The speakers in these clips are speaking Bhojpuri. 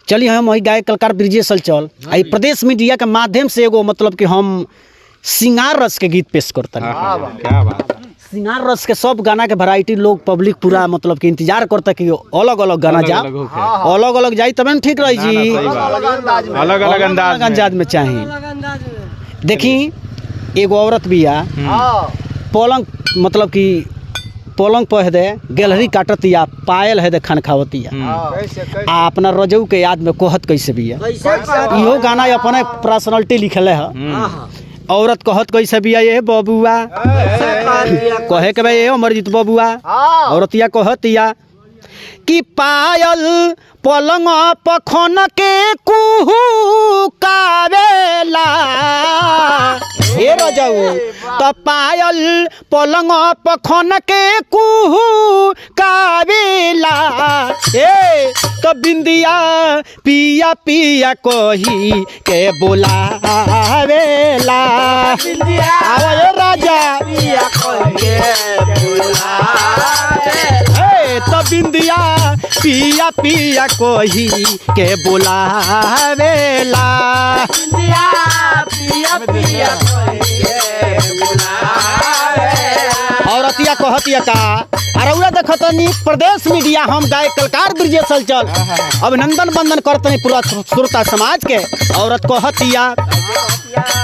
चलिए हम वही गायक कलाकार ब्रिजेश हलचल आई प्रदेश मीडिया के माध्यम से एगो मतलब कि हम सिंगार रस के गीत पेश करते हैं। क्या बात। सिंगार रस के सब गाना के वैरायटी लोग पब्लिक पूरा मतलब कि इंतजार करता कि अलग अलग गाना जा अलग अलग जाई तब न ठीक रही जी। अलग अलग अंदाज में चाहिए। देखी एगो औरत भी आ पलंग मतलब कि पलंग पर दे गैलरी काटतिया पायल है दे खान खावतिया आ अपना रजऊ के याद में कहत कैसे भी है इहो गाना अपने पर्सनालिटी लिखले है। औरत कहत कैसे भी है ये बबुआ कहे के भाई ये अमरजीत बबुआ औरतिया कहतिया कि पायल पलंग पखन के कुहू कावेला हे रजऊ तो पायल पलंग पखन के कुहू कावेला ए तो बिंदिया पिया पिया कोही के बोलावेला आओ ये राजा पिया कोही के बोलावेला तो बिंदिया पिया पिया कोही के बोलावेला बिंदिया पिया पिया कोही के बोलावेला। औरतिया कहतिया का अरउरा देखतनी प्रदेश मीडिया हम गायक कलाकार ब्रिजेश हलचल अभिनंदन बंदन करतनी पूरा श्रोता समाज के। औरत कहतिया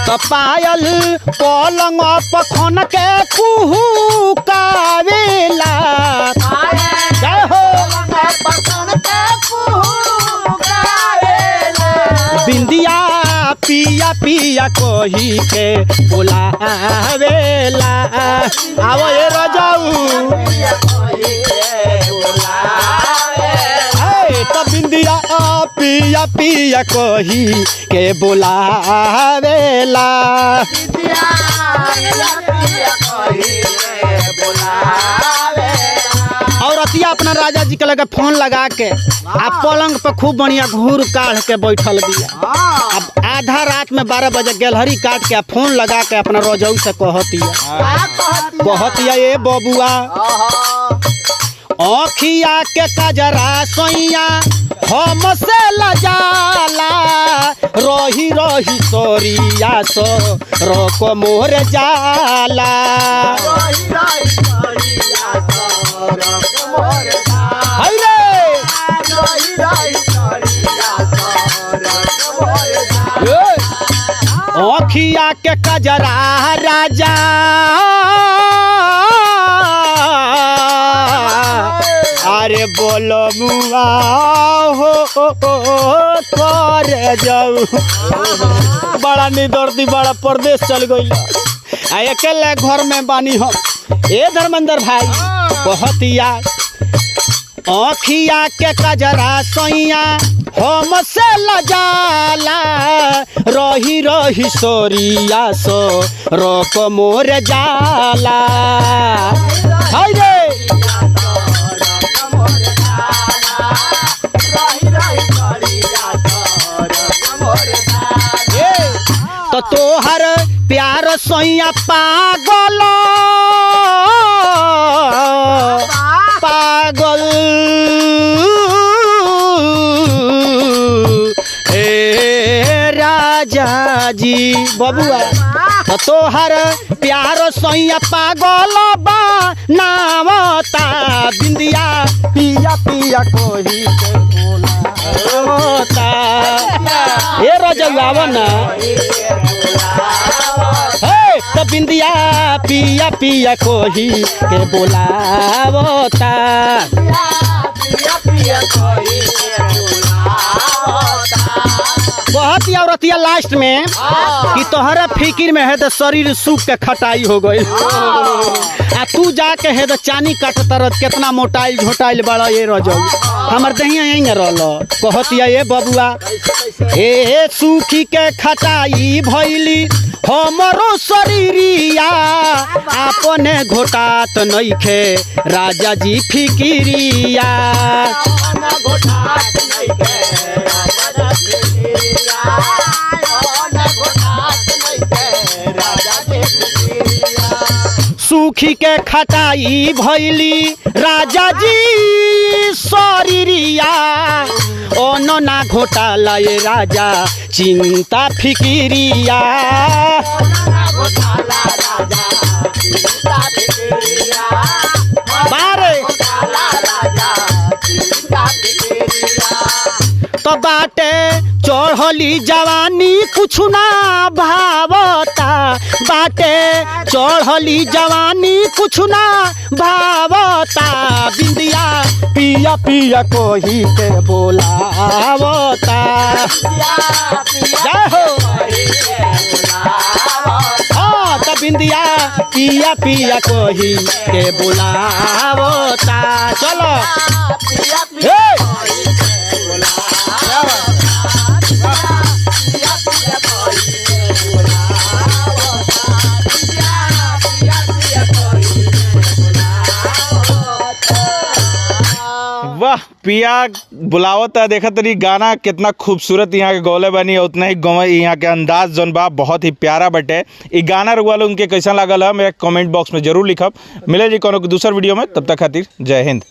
तो पायल पलंग पखन के कुहू कावेला जय हो बिंदिया पिया पिया कोही के बोलावेला आवो ये रजाऊ तो बिंदिया पिया पिया कोही के बोलावेला औरतिया अपना राजा जी के लगे फोन लगा के आप पलंग पे खूब बढ़िया घूर काढ़ के बैठल बिया। अब आधा रात में 12 बजे गैलरी काट के फोन लगा के अपना रजऊ से कहतिया ये बबुआ आँखिया के कजरा सोइया हमसे लजाला रही रही सोरिया सो रोको मोर जाला आँखिया के कजरा राजा अरे बोलो मुआ हो कर जाऊ बड़ा निदर्दी बड़ा परदेश चल गई अकेले घर में बानी हम ए धर्मेंद्र भाई कहतिया आँखिया के कजरा सोइया हमसे लजाला रही रही सोरिया सो रोक मोर जाला हाय रे तो तोहर प्यार सोइया पागल पागल ए राजा जी बबुआ तो तोहर प्यार सोइया पागल बा नावता बिंदिया पिया पिया कोही के बोलावता ए रजवा ना तो बिंदिया पिया पिया कोही के बोलावता बहुत ही औरतिया लास्ट में कि तोहरा फिकिर में है तो शरीर सूख के खटाई हो गई आ तू जाके है तो चानी काटता रह कितना मोटाइल झोटाइल बड़ा ये रजौ हमार दहिया यहीं रहलो कहतिया ये बबुआ ए सूखी के खटाई भइली हमरो शरीरिया अपने घोटात नइखे राजा जी फिकिरिया सूखी पी के खटाई भैली राजा जी शरीरिया ओनो ना घोटाला ये राजा चिंता फिकिरिया बारे तो बाटे चढ़ली जवानी कुछ ना भावता बाटे चढ़ली जवानी कुछ ना भावता बिंदिया पिया पिया कोही के बोलावता जय हो हाँ तो बिंदिया पिया पिया कोही के बोलावता चलो वाह पिया बुलावत है। देखा तरी गाना कितना खूबसूरत यहाँ के गौले बनी है, उतना ही यहाँ के अंदाज जौन बा बहुत ही प्यारा बटे। ये गाना रुआ लोग उनके कैसा लागल है मेरे कमेंट बॉक्स में जरूर लिखब। मिले जी कोनो दूसर वीडियो में, तब तक खातिर जय हिंद।